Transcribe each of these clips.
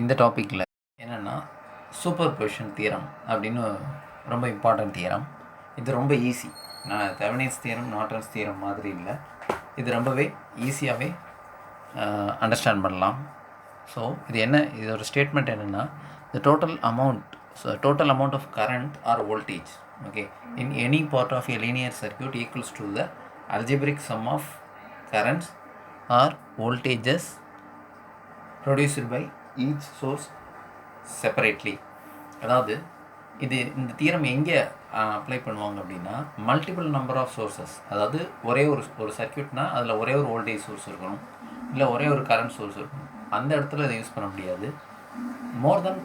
இந்த டாப்பிக்கில் என்னென்னா சூப்பர் பொசிஷன் தியரம் அப்படின்னு ரொம்ப இம்பார்ட்டன்ட் தியரம். இது ரொம்ப ஈஸி. நான் தெவனின்ஸ் தியரம் நார்டன்ஸ் தியரம் மாதிரி இல்லை. இது ரொம்பவே ஈஸியாகவே அண்டர்ஸ்டாண்ட் பண்ணலாம். ஸோ இது என்ன, இதோட ஸ்டேட்மெண்ட் என்னென்னா, the total amount of current or voltage, okay, in any part of a linear circuit equals to the algebraic sum of currents or voltages produced by each source separately. அதாவது இந்த theorem எங்கே apply பண்ணுவாங்க அப்படின்னா, multiple number of sources, அதாவது ஒரே ஒரு சர்க்யூட்னால் அதில் ஒரே ஒரு வோல்டேஜ் சோர்ஸ் இருக்கணும், இல்லை ஒரே ஒரு கரண்ட் சோர்ஸ் இருக்கணும். அந்த இடத்துல இதை யூஸ் பண்ண முடியாது. மோர் தென்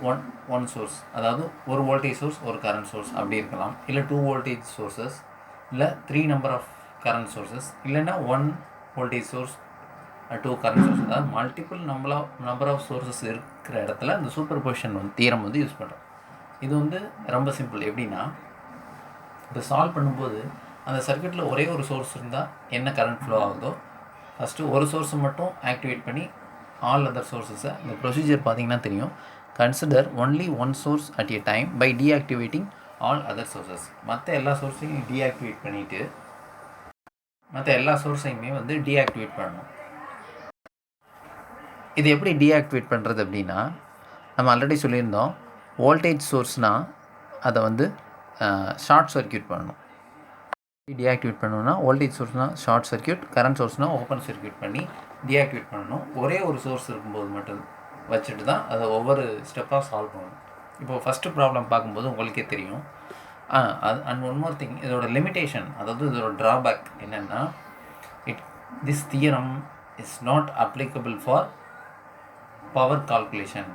ஒன் சோர்ஸ், அதாவது ஒரு வோல்டேஜ் சோர்ஸ் ஒரு கரண்ட் சோர்ஸ் அப்படி இருக்கலாம், இல்லை 2 வோல்டேஜ் சோர்ஸஸ், இல்லை 3 நம்பர் ஆஃப் கரண்ட் சோர்ஸஸ், இல்லைன்னா 1 வோல்டேஜ் சோர்ஸ் 2 கரண்ட் சோர்ஸ். அதாவது மல்டிபிள் நம்பர் ஆஃப் சோர்ஸஸ் இருக்கிற இடத்துல இந்த சூப்பர் பொசிஷன் தியரம் யூஸ் பண்ணுறோம். இது ரொம்ப சிம்பிள். எப்படின்னா, இப்போ சால்வ் பண்ணும்போது அந்த சர்க்யூட்டில் ஒரே ஒரு சோர்ஸ் இருந்தால் என்ன கரண்ட் ஃப்ளோ ஆகுதோ, ஃபஸ்ட்டு ஒரு சோர்ஸை மட்டும் ஆக்டிவேட் பண்ணி ஆல் அதர் சோர்ஸஸை, இந்த ப்ரொசீஜர் பார்த்திங்கன்னா தெரியும். Consider only one source at a time by deactivating all other sources. மற்ற எல்லா சோர்ஸையும் டீஆக்டிவேட் பண்ணிவிட்டு மற்ற எல்லா சோர்ஸையுமே டீஆக்டிவேட் பண்ணணும். இது எப்படி டீஆக்டிவேட் பண்ணுறது அப்படின்னா, நம்ம ஆல்ரெடி சொல்லியிருந்தோம், வோல்டேஜ் சோர்ஸ்னால் அதை ஷார்ட் சர்க்யூட் பண்ணணும். டீஆக்டிவேட் பண்ணணும்னா வோல்டேஜ் சோர்ஸ்னால் ஷார்ட் சர்க்யூட், கரண்ட் சோர்ஸ்னால் ஓப்பன் சர்க்யூட் பண்ணி டீஆக்டிவேட் பண்ணணும். ஒரே ஒரு சோர்ஸ் இருக்கும்போது மட்டும் வச்சுட்டு தான் அதை ஒவ்வொரு ஸ்டெப்பாக சால்வ் பண்ணணும். இப்போது ஃபஸ்ட்டு ப்ராப்ளம் பார்க்கும்போது உங்களுக்கே தெரியும். அண்ட் ஒன் மோர் திங், இதோட லிமிட்டேஷன், அதாவது இதோட ட்ராபேக் என்னென்னா, this theorem is not applicable for power calculation.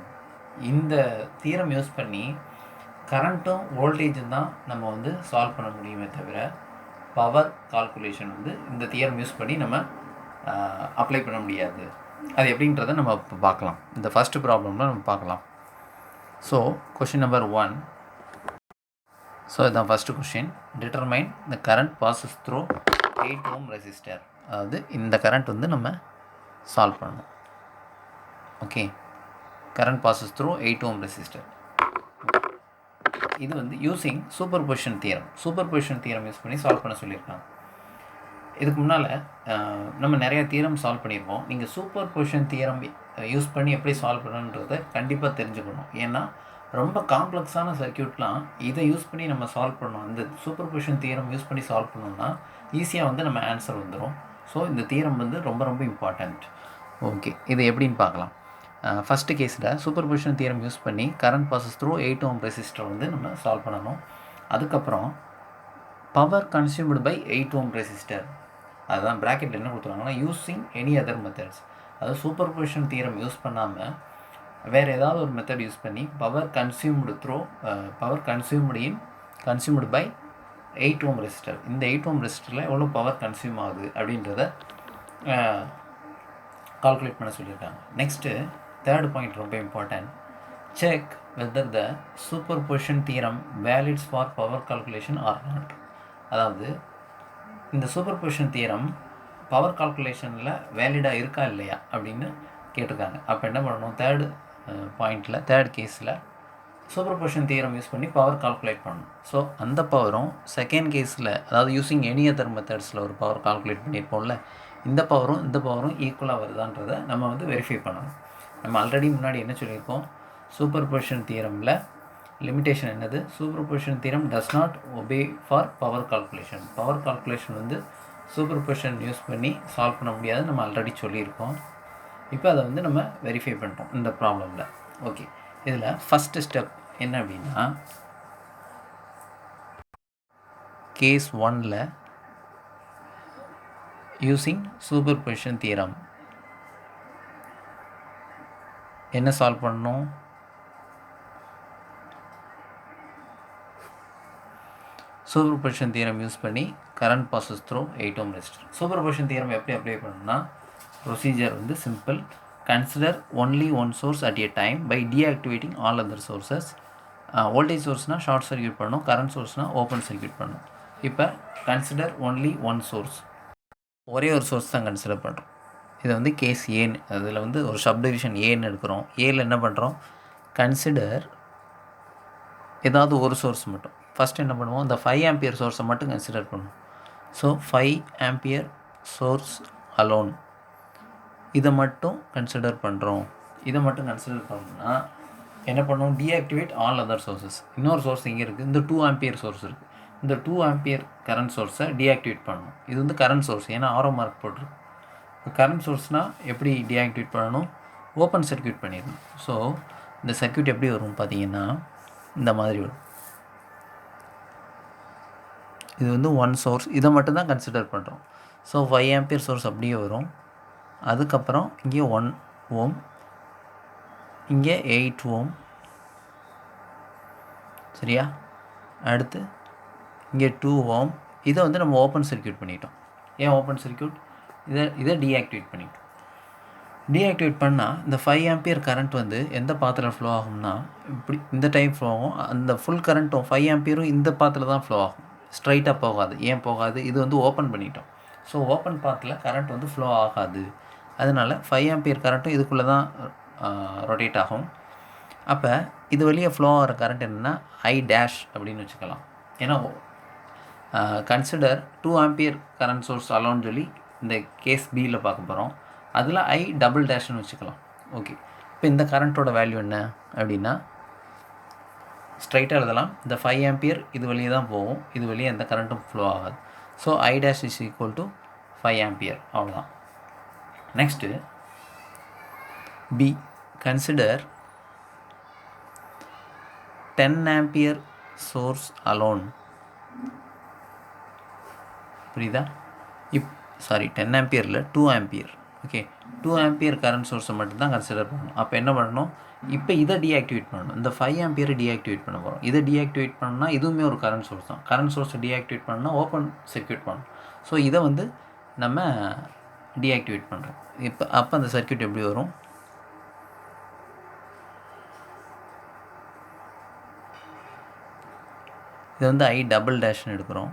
இந்த தியரம் யூஸ் பண்ணி கரண்ட்டும் வோல்டேஜும் தான் நம்ம சால்வ் பண்ண முடியுமே தவிர, பவர் கால்குலேஷன் இந்த தியரம் யூஸ் பண்ணி நம்ம அப்ளை பண்ண முடியாது. அது எப்படின்றத நம்ம இப்போ பார்க்கலாம். இந்த ஃபஸ்ட்டு ப்ராப்ளமில் நம்ம பார்க்கலாம். So question number 1. ஸோ இதுதான் first question. Determine the current passes through 8 ohm resistor. அதாவது இந்த கரண்ட் நம்ம சால்வ் பண்ணணும். Okay, current passes through 8 ohm resistor. இது using superposition theorem. Superposition theorem use பண்ணி சால்வ் பண்ண சொல்லியிருக்காங்க. இதுக்கு முன்னால் நம்ம நிறையா தியரம் சால்வ் பண்ணியிருக்கோம். நீங்கள் சூப்பர் பொசிஷன் தியரம் யூஸ் பண்ணி எப்படி சால்வ் பண்ணணுன்றதை கண்டிப்பாக தெரிஞ்சுக்கணும். ஏன்னா ரொம்ப காம்ப்ளெக்ஸான சர்க்யூட்லாம் இதை யூஸ் பண்ணி நம்ம சால்வ் பண்ணணும். இந்த சூப்பர் பொசிஷன் தியரம் யூஸ் பண்ணி சால்வ் பண்ணோம்னா ஈஸியாக நம்ம ஆன்சர் வந்துடும். ஸோ இந்த தியரம் ரொம்ப ரொம்ப இம்பார்ட்டண்ட். ஓகே, இது எப்படின்னு பார்க்கலாம். ஃபஸ்ட்டு கேஸில் சூப்பர் பொசிஷன் தியரம் யூஸ் பண்ணி current passes through 8 ohm resistor நம்ம சால்வ் பண்ணணும். அதுக்கப்புறம் power consumed by 8 ohm resistor, அதுதான் ப்ராக்கெட்டில் என்ன கொடுத்துருவாங்கன்னா, யூஸிங் எனி அதர் மெத்தட்ஸ். அதாவது சூப்பர் பொசிஷன் தியரம் யூஸ் பண்ணாமல் வேறு ஏதாவது ஒரு மெத்தட் யூஸ் பண்ணி power consumed by 8 ohm resistor. இந்த 8 ohm ரெசிஸ்டரில் எவ்வளோ பவர் கன்சியூம் ஆகுது அப்படின்றத கால்குலேட் பண்ண சொல்லியிருக்காங்க. நெக்ஸ்ட்டு தேர்ட் பாயிண்ட் ரொம்ப important. Check whether the superposition theorem வேலிட்ஸ் for power calculation or not. அதாவது இந்த சூப்பர் பொசிஷன் தியரம் பவர் கால்குலேஷனில் வேலிடாக இருக்கா இல்லையா அப்படின்னு கேட்டிருக்காங்க. அப்போ என்ன பண்ணணும், தேர்ட் கேஸில் சூப்பர் பொசிஷன் தியரம் யூஸ் பண்ணி பவர் கால்குலேட் பண்ணணும். ஸோ அந்த பவரும் செகண்ட் கேஸில், அதாவது யூஸிங் எனி அதர் மெத்தட்ஸில் ஒரு பவர் கால்குலேட் பண்ணியிருப்போம்ல, இந்த பவரும் ஈக்குவலாக வருதான்றதை நம்ம வெரிஃபை பண்ணணும். நம்ம ஆல்ரெடி முன்னாடி என்ன சொல்லியிருக்கோம், சூப்பர் பொசிஷன் தியரமில் லிமிட்டேஷன் என்னது, super position theorem does not obey for power calculation. Power calculation super position use பண்ணி சால்வ் பண்ண முடியாது, நம்ம ஆல்ரெடி சொல்லியிருக்கோம். இப்போ அதை நம்ம வெரிஃபை பண்ணுறோம் இந்த ப்ராப்ளமில். ஓகே, இதில் ஃபஸ்ட்டு ஸ்டெப் என்ன அப்படின்னா, கேஸ் 1ல் யூஸிங் சூப்பர் பொசிஷன் தியரம் என்ன சால்வ் பண்ணணும், சூப்பர் பொசிஷன் தியரம் யூஸ் பண்ணி current passes through 8 ohm resistor. Superposition theorem எப்படி அப்ளை பண்ணணும்னா, procedure simple. Consider only one source at a time by deactivating all other sources. Voltage சோர்ஸ்னால் short circuit பண்ணணும், current சோர்ஸ்னால் open circuit பண்ணணும். இப்போ consider only one source, ஒரே ஒரு source தான் கன்சிடர் பண்ணுறோம். இதை வந்து கேஸ் ஏன்னு, அதில் வந்து ஒரு சப்டிவிஷன் ஏன்னு எடுக்கிறோம். ஏல என்ன பண்ணுறோம், கன்சிடர் ஏதாவது ஒரு சோர்ஸ் மட்டும். ஃபஸ்ட்டு என்ன பண்ணுவோம், இந்த 5 ஆம்பியர் சோர்ஸை மட்டும் கன்சிடர் பண்ணுவோம். ஸோ 5 ஆம்பியர் சோர்ஸ் அலோன் இதை மட்டும் கன்சிடர் பண்ணுறோம். இதை மட்டும் கன்சிடர் பண்ணோம்னா என்ன பண்ணுவோம், டீஆக்டிவேட் ஆல் அதர் சோர்ஸஸ். இன்னொரு சோர்ஸ் இங்கே இருக்குது, இந்த 2 ஆம்பியர் சோர்ஸ் இருக்குது. இந்த 2 ஆம்பியர் கரண்ட் சோர்ஸை டீஆக்டிவேட் பண்ணணும். இது வந்து கரண்ட் சோர்ஸ், ஏன்னா ஆரோ மார்க் போட்டிருக்கு. கரண்ட் சோர்ஸ்னால் எப்படி டீஆக்டிவேட் பண்ணணும், ஓப்பன் சர்க்யூட் பண்ணிடணும். ஸோ இந்த சர்க்யூட் எப்படி வரும் பார்த்தீங்கன்னா இந்த மாதிரி வரும். இது வந்து 1 சோர்ஸ், இதை மட்டும் தான் கன்சிடர் பண்ணுறோம். ஸோ 5 ஆம்பியர் சோர்ஸ் அப்படியே வரும். அதுக்கப்புறம் இங்கே 1 ஓம், இங்கே 8 ஓம், சரியா? அடுத்து இங்கே 2 ஓம். இதை வந்து நம்ம ஓப்பன் சர்க்யூட் பண்ணிட்டோம். ஏன் ஓப்பன் சர்க்யூட், இதை டீஆக்டிவேட் பண்ணிட்டோம். டீஆக்டிவேட் பண்ணால் இந்த 5 ஆம்பியர் கரண்ட் வந்து எந்த பாத்தில் ஃப்ளோ ஆகும்னா இப்படி இந்த டைம் ஃப்ளோ ஆகும். அந்த ஃபுல் கரண்ட்டும் 5 ஆம்பியரும் இந்த பாத்தில் தான் ஃப்ளோ ஆகும், ஸ்ட்ரைட்டாக போகாது. ஏன் போகாது, இது வந்து ஓப்பன் பண்ணிட்டோம். ஸோ ஓப்பன் பாத்தில் கரண்ட் வந்து ஃப்ளோ ஆகாது. அதனால் 5 ஆம்பியர் கரண்ட்டும் இதுக்குள்ளே தான் ரொட்டேட் ஆகும். அப்போ இது வழியாக ஃப்ளோ ஆகிற கரண்ட் என்னென்னா ஐ டேஷ் அப்படின்னு வச்சுக்கலாம். ஏன்னா கன்சிடர் 2 ஆம்பியர் கரண்ட் சோர்ஸ் அலோன்னு சொல்லி இந்த கேஸ் பியில் பார்க்க போகிறோம். அதில் ஐ டபுள் டேஷ்னு வச்சுக்கலாம். ஓகே, இப்போ இந்த கரண்ட்டோட வேல்யூ என்ன அப்படின்னா ஸ்ட்ரைட்டாக எழுதலாம். இந்த 5 ஆம்பியர் இது வழியே தான் போகும், இது வழியே எந்த கரண்ட்டும் ஃப்ளோ ஆகாது. So I dash is equal to 5 ampere, அவ்வளோதான். Next B, consider 10 ampere source alone. புரியுதா? 10 ஆம்பியரில் 2 ஆம்பியர். ஓகே, 2 ஆம்பியர் கரண்ட் சோர்ஸை மட்டும்தான் கன்சிடர் பண்ணணும். அப்போ என்ன பண்ணணும், இப்போ இதை டீஆக்டிவேட் பண்ணணும். இந்த 5 ஆம்பியரை டீஆக்டிவேட் பண்ண போகிறோம். இதை டீஆக்டிவேட் பண்ணால் இதுவுமே ஒரு கரண்ட் சோர்ஸ் தான். கரண்ட் சோர்ஸை டீஆக்டிவேட் பண்ணால் ஓப்பன் சர்க்யூட் பண்ணணும். ஸோ இதை வந்து நம்ம டீஆக்டிவேட் பண்ணுறோம். அப்போ அந்த சர்க்யூட் எப்படி வரும், இது வந்து ஐ டபுள் டேஷ்னு எடுக்கிறோம்.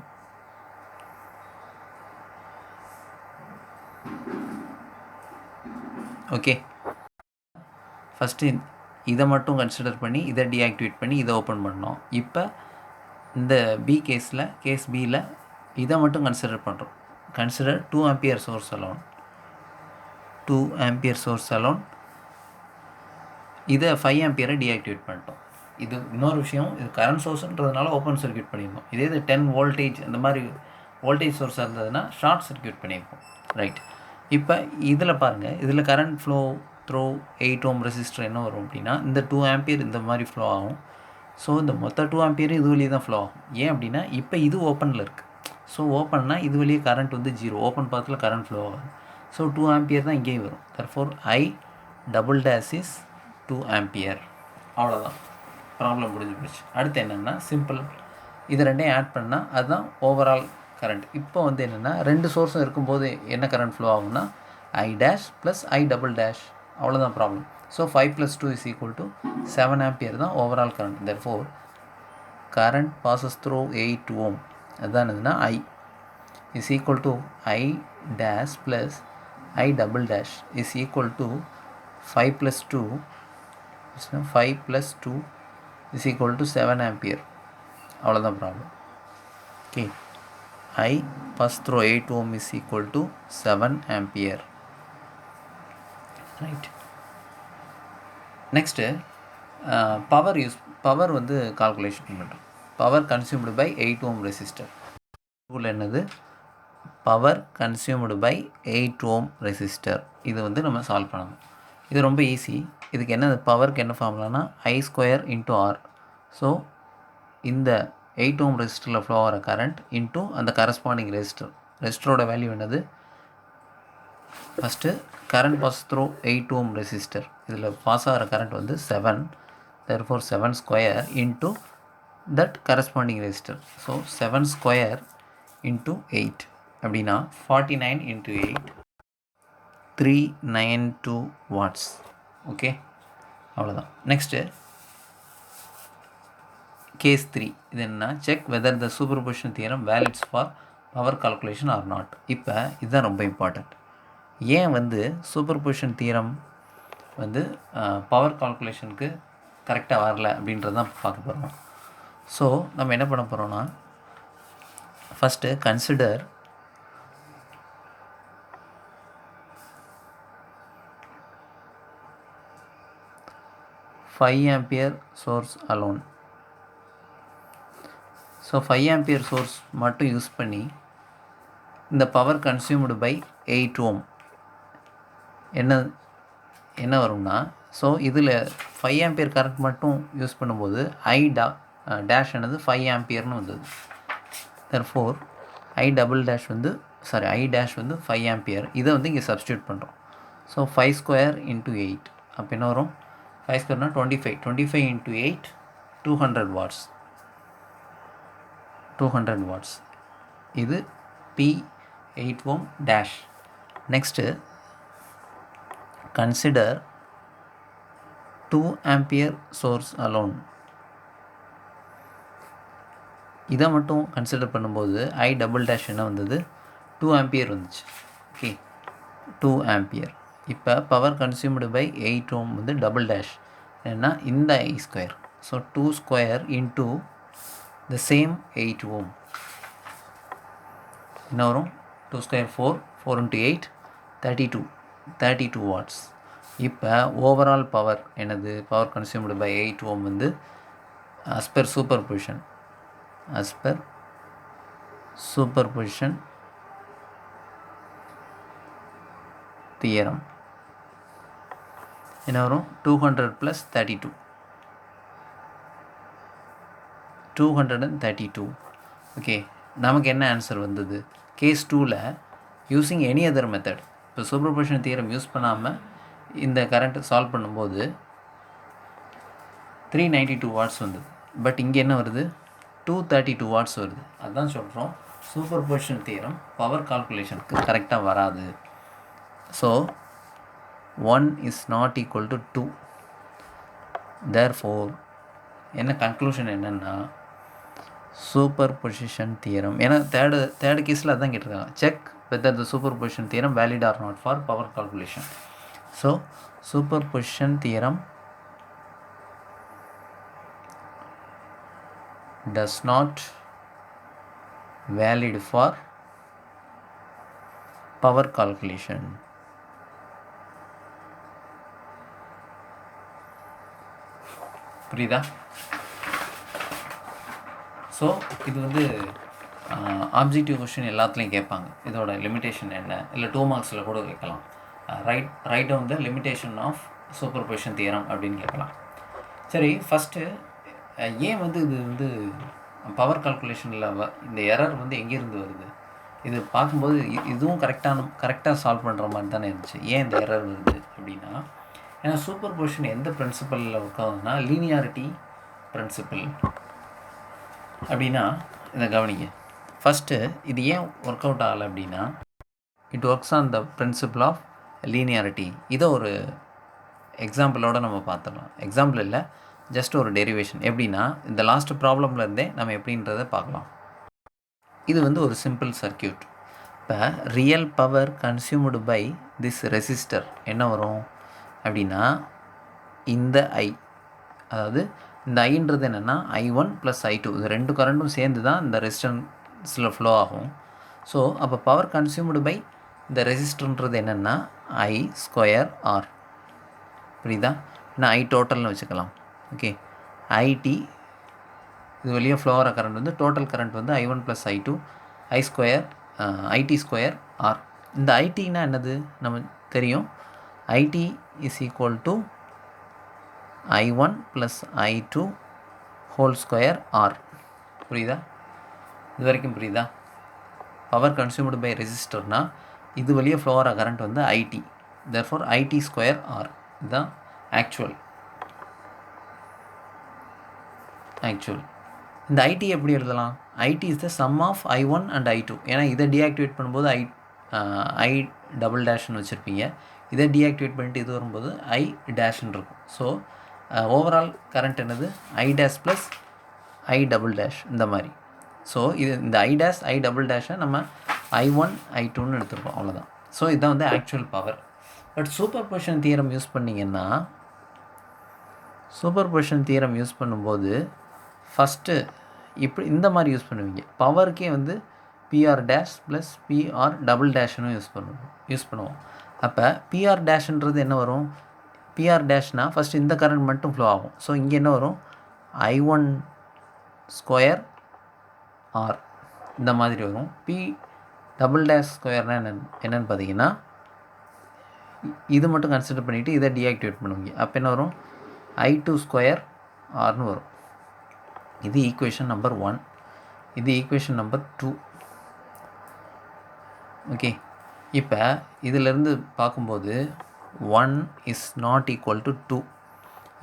ஓகே, ஃபஸ்ட்டு இதை மட்டும் கன்சிடர் பண்ணி இதை டீஆக்டிவேட் பண்ணி இதை ஓப்பன் பண்ணோம். இப்போ இந்த பி கேஸில், கேஸ் பியில் இதை மட்டும் கன்சிடர் பண்ணுறோம். Consider 2 ampere source alone, 2 ampere source alone. இதை 5 ஆம்பியரை டீஆக்டிவேட் பண்ணிட்டோம். இது இன்னொரு விஷயம், இது கரண்ட் சோர்ஸ்ன்றதுனால ஓப்பன் சர்க்யூட் பண்ணியிருந்தோம். இதே இது 10 வோல்டேஜ் அந்த மாதிரி வோல்டேஜ் சோர்ஸாக இருந்ததுன்னா ஷார்ட் சர்க்யூட் பண்ணியிருப்போம். ரைட், இப்போ இதில் பாருங்கள், இதில் current flow throw 8 ohm resistor என்ன வரும் அப்படின்னா இந்த 2 ஆம்பியர் இந்த மாதிரி ஃப்ளோ ஆகும். ஸோ இந்த மொத்த 2 ஆம்பியர் இது வழியே தான் ஃப்ளோ ஆகும். ஏன் அப்படின்னா இப்போ இது ஓப்பனில் இருக்குது. ஸோ ஓப்பன்னா இது வழியே கரண்ட் வந்து 0, ஓப்பன் பாத்தில் கரண்ட் ஃப்ளோ ஆகும். ஸோ 2 ஆம்பியர் தான் இங்கேயும் வரும். Therefore I double dash is 2 ampere. அவ்வளோதான், ப்ராப்ளம் முடிஞ்சு போச்சு. அடுத்து என்னென்னா சிம்பிள், இது ரெண்டையும் ஆட் பண்ணால் அதுதான் ஓவரால் கரண்ட். இப்போ வந்து என்னென்னா 2 சோர்ஸும் இருக்கும்போது என்ன கரண்ட் ஃப்ளோ ஆகும்னா I dash plus I double dash, அவ்வளோதான் problem. So 5 + 2 is equal to 7 ampere தான் overall current. therefore current passes through 8 ohm, அதுதான் என்னதுன்னா I is equal to I dash plus I double dash is equal to 5 + 2 is equal to 7 ampere, அவ்வளோதான் problem. Okay, I pass through 8 ohm is equal to 7 ampere. Right, next power வந்து calculation பண்ணுறோம். Power consumed by 8 ohm resistor. Rule என்னது, power consumed by 8 ohm resistor. இது வந்து நம்ம solve பண்ணணும். இது ரொம்ப ஈஸி. இதுக்கு என்ன, பவருக்கு என்ன ஃபார்முலானா I² × R. ஸோ இந்த 8 ஓம் ரெசிஸ்டரில் ஃப்ளோ ஆகிற கரண்ட் இன்ட்டு அந்த கரஸ்பாண்டிங் ரெசிஸ்டரோட வேல்யூ என்னது, first current pass through 8 ohm resistor, இதில் பாஸ் ஆகிற கரண்ட் வந்து 7, therefore 7² into that corresponding resistor. So 7² into 8 அப்படின்னா 49 × 8 392 வாட்ஸ். ஓகே, அவ்வளோதான். நெக்ஸ்ட்டு கேஸ் 3, இது என்னன்னா check whether the superposition theorem வேலிட்ஸ் for power calculation or not. இப்போ இதுதான் ரொம்ப இம்பார்ட்டண்ட். ஏன் வந்து சூப்பர்பொசிஷன் தியரம் வந்து பவர் கால்குலேஷனுக்கு கரெக்டாக வரல அப்படின்றது தான் பார்க்க போகிறோம். ஸோ நம்ம என்ன பண்ண போகிறோன்னா, first consider five ampere source alone. So 5 ampere source மட்டும் யூஸ் பண்ணி இந்த பவர் கன்சியூம்டு பை 8 ஓம் என்ன வரும்னா, ஸோ இதில் 5 ஆம்பியர் கரண்ட் மட்டும் யூஸ் பண்ணும்போது டேஷ் என்னது 5 ஆம்பியர்னு வந்தது. therefore I டேஷ் வந்து 5 ஆம்பியர். இதை வந்து இங்கே சப்ஸ்டியூட் பண்ணுறோம். ஸோ 5 ஸ்கொயர் இன்ட்டு 8 அப்போ என்ன வரும்? 5 ஸ்கொயர்னா 25 இன்ட்டு 8 200 வாட்ஸ். 200 வாட்ஸ். இது P8 ohm dash. Next consider 2 ampere source alone. இதை மட்டும் கன்சிடர் பண்ணும்போது I டபுள் டேஷ் என்ன வந்தது? 2 ஆம்பியர் வந்துச்சு. Okay, 2 ampere. இப்போ பவர் கன்சியூம்டு பை 8 ஓம் வந்து டபுள் டேஷ் ஏன்னா இந்த I square. So 2 square into the same 8 ohm என்ன வரும்? 2 ஸ்கொயர் 4 into 8 32 வாட்ஸ். இப்போ ஓவரால் பவர் என்னது? பவர் கன்சியூம்டு பை 8 ஓம் வந்து as per சூப்பர்பொசிஷன் தியரம் என்ன வரும்? 200 + 32 232. ஓகே, நமக்கு என்ன ஆன்சர் வந்தது? கேஸ் 2ல் யூஸிங் எனி அதர் மெத்தட், இப்போ சூப்பர்பொசிஷன் தியரம் யூஸ் பண்ணாமல் இந்த கரண்ட்டு சால்வ் பண்ணும்போது 392 வாட்ஸ் வந்தது. பட் இங்கே என்ன வருது? 232 வாட்ஸ் வருது. அதுதான் சொல்கிறோம், சூப்பர்பொசிஷன் தியரம் பவர் கால்குலேஷனுக்கு கரெக்டாக வராது. So 1 is not equal to 2. therefore என்ன கன்க்ளூஷன் என்னென்னா, சூப்பர்பொசிஷன் தியரம், ஏன்னா தேர்டு கேஸில் அதான் கேட்டிருக்காங்க, check whether the superposition theorem valid or not for power calculation. So superposition theorem does not valid for power calculation. புரியுதா? ஸோ இது வந்து ஆப்ஜெக்டிவ் கொஷின் எல்லாத்துலேயும் கேட்பாங்க, இதோட லிமிட்டேஷன் என்ன, இல்லை 2 மார்க்ஸில் கூட கேட்கலாம். Write down the limitation of superposition theorem அப்படின்னு கேட்கலாம். சரி, ஃபஸ்ட்டு ஏன் வந்து இது வந்து பவர் கால்குலேஷனில் இந்த எரர் வந்து எங்கேருந்து வருது? இது பார்க்கும்போது இதுவும் கரெக்டாக சால்வ் பண்ணுற மாதிரி தானே இருந்துச்சு. ஏன் இந்த எரர் வருது அப்படின்னா, ஏன்னா சூப்பர்பொசிஷன் எந்த பிரின்சிபலில் ஒர்க் ஆகுதுன்னா லீனியாரிட்டி பிரின்சிபல். அப்படின்னா இதை கவனிங்க. ஃபஸ்ட்டு இது ஏன் ஒர்க் அவுட் ஆகலை அப்படின்னா, it works on the principle of linearity. இதை ஒரு எக்ஸாம்பிளோடு நம்ம பார்த்துடலாம். எக்ஸாம்பிள் இல்லை, ஜஸ்ட் ஒரு டெரிவேஷன். எப்படின்னா இந்த லாஸ்ட் ப்ராப்ளமில் இருந்தே நம்ம எப்படின்றத பார்க்கலாம். இது வந்து ஒரு சிம்பிள் சர்க்கியூட். இப்போ real power consumed by this resistor என்ன வரும் அப்படின்னா, இந்த I, அதாவது இந்த ஐன்றது என்னென்னா I1 + I2, இது 2 கரண்ட்டும் சேர்ந்து தான் இந்த ரெசிஸ்டன்ஸில் ஃப்ளோ ஆகும். ஸோ அப்போ பவர் கன்சியூம்டு பை இந்த ரெசிஸ்டர்ன்றது என்னென்னா I² R. புரியுதா? ஏன்னா I டோட்டல்னு வச்சுக்கலாம். ஓகே, IT இது வெளியே ஃப்ளோ ஆகிற கரண்ட் வந்து டோட்டல் கரண்ட் வந்து I1 + I2 IT² R. இந்த ஐடினா என்னது நம்ம தெரியும், IT = I1 + I2 2 R. புரியுதா? இது வரைக்கும் புரியுதா? பவர் கன்சியூம்டு பை ரெசிஸ்டர்னால் இது வழியாக ஃப்ளோ ஆகிற கரண்ட் வந்து IT, therefore IT² R. இதுதான் ஆக்சுவல். இந்த ஐடி எப்படி எழுதலாம்? IT is the sum of I1 and I2. ஏன்னா இதை டீஆக்டிவேட் பண்ணும்போது I டபுள் டேஷ்னு வச்சுருப்பீங்க, இதை டீஆக்டிவேட் பண்ணிட்டு இது வரும்போது I டேஷ்னு இருக்கும். ஸோ ஓவரால் கரண்ட் என்னது I dash plus I double dash இந்த மாதிரி. ஸோ இது இந்த I டேஷ் I டபுள் டேஷை நம்ம I1 I2ன்னு எடுத்துருப்போம், அவ்வளோதான். ஸோ இதுதான் வந்து actual power. But superposition theorem use பண்ணிங்கன்னா, சூப்பர் பொசிஷன் தியரம் யூஸ் பண்ணும்போது ஃபஸ்ட்டு இப்படி இந்த மாதிரி யூஸ் பண்ணுவீங்க. பவருக்கே வந்து P R dash plus P R double டேஷ்னு யூஸ் பண்ணுவோம். அப்போ பிஆர் டேஷ்ன்றது என்ன வரும்? பிஆர் டேஷ்னால் ஃபஸ்ட்டு இந்த கரண்ட் மட்டும் ஃப்ளோ ஆகும். ஸோ இங்கே என்ன வரும்? I1 ஸ்கொயர் ஆர் இந்த மாதிரி வரும். பி டபுள் டேஷ் ஸ்கொயர்னால் என்னென்னு பார்த்தீங்கன்னா, இது மட்டும் கன்சிடர் பண்ணிவிட்டு இதை டீஆக்டிவேட் பண்ணுவீங்க. அப்போ என்ன வரும்? I2 ஸ்கொயர் ஆர்னு வரும். இது ஈக்குவேஷன் நம்பர் 1. இது ஈக்குவேஷன் நம்பர் 2. ஓகே, இப்போ இதிலேருந்து பார்க்கும்போது 1 இஸ் நாட் ஈக்குவல் டு 2.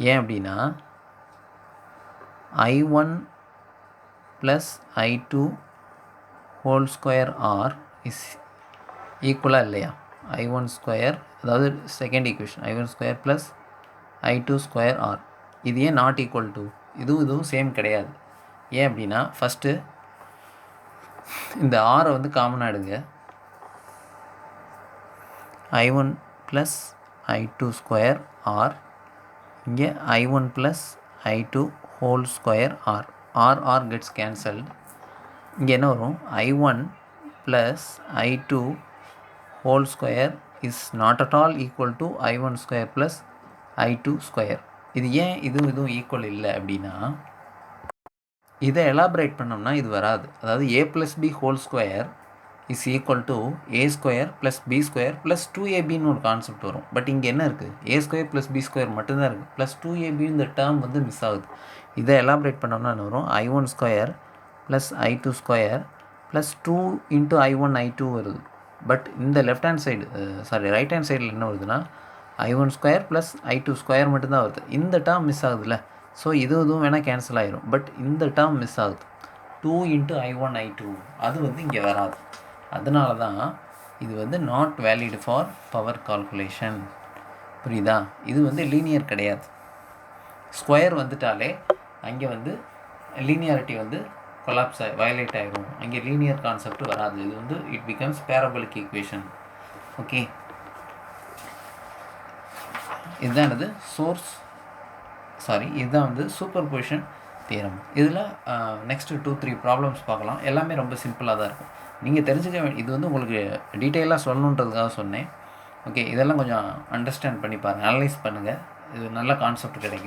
ஏன் அப்படின்னா I1 plus I2 whole square R is ஈக்குவலாக இல்லையா? I1 ஸ்கொயர், அதாவது second equation I1 square plus I2 square R. இது ஏன் நாட் ஈக்குவல் டு? இதுவும் சேம் கிடையாது. ஏன் அப்படின்னா ஃபஸ்ட்டு இந்த ஆரை வந்து காமனாக எடுங்க. I1 plus I2 square R, இங்கே I1 plus I2 whole square R. R gets cancelled. இங்கே என்ன வரும்? I1 plus I2 whole square is not at all equal to I1 square plus I2 square. இது ஏன் இதுவும் ஈக்குவல் இல்லை அப்படின்னா, இதை எலாபரேட் பண்ணோம்னா இது வராது. அதாவது a plus B whole square is equal to a square plus B square plus 2ab ஒரு கான்செப்ட் வரும். பட் இங்கே என்ன இருக்குது? a square plus B square மட்டும்தான் இருக்குது. ப்ளஸ் 2ab இந்த டேர்ம் வந்து மிஸ் ஆகுது. இதை எலாபரேட் பண்ணோம்னா என்ன வரும்? I1 square plus I2 square plus 2 into I1 I2 வருது. பட் இந்த left hand side right hand சைடில் என்ன வருதுன்னா I1 square plus I2 square மட்டும்தான் வருது. இந்த டேர்ம் மிஸ் ஆகுதுல்ல. ஸோ இதுவும் வேணால் கேன்சல் ஆகிரும். பட் இந்த டேர்ம் மிஸ் ஆகுது. 2 இன்ட்டு I1 I2 அது வந்து இங்கே வராது. அதனால தான் இது வந்து not valid for power calculation. புரியுதா? இது வந்து லீனியர் கிடையாது. ஸ்கொயர் வந்துட்டாலே அங்கே வந்து லீனியாரிட்டி வந்து கொலாப்ஸ் வயலேட் ஆகிடும். அங்கே லீனியர் கான்செப்ட் வராது. இது வந்து it becomes parabolic equation. Okay, இதுதான் இது இதுதான் வந்து சூப்பர் பொசிஷன் தியரம். இதில் நெக்ஸ்ட்டு 2-3 ப்ராப்ளம்ஸ் பார்க்கலாம். எல்லாமே ரொம்ப சிம்பிளாக தான் இருக்கும். நீங்கள் தெரிஞ்சுக்க இது வந்து உங்களுக்கு டீட்டெயிலாக சொல்லணுன்றதுக்காக சொன்னேன். ஓகே, இதெல்லாம் கொஞ்சம் அண்டர்ஸ்டாண்ட் பண்ணி பாருங்கள், அனலைஸ் பண்ணுங்கள். இது நல்ல கான்செப்ட் கிடைக்கும்.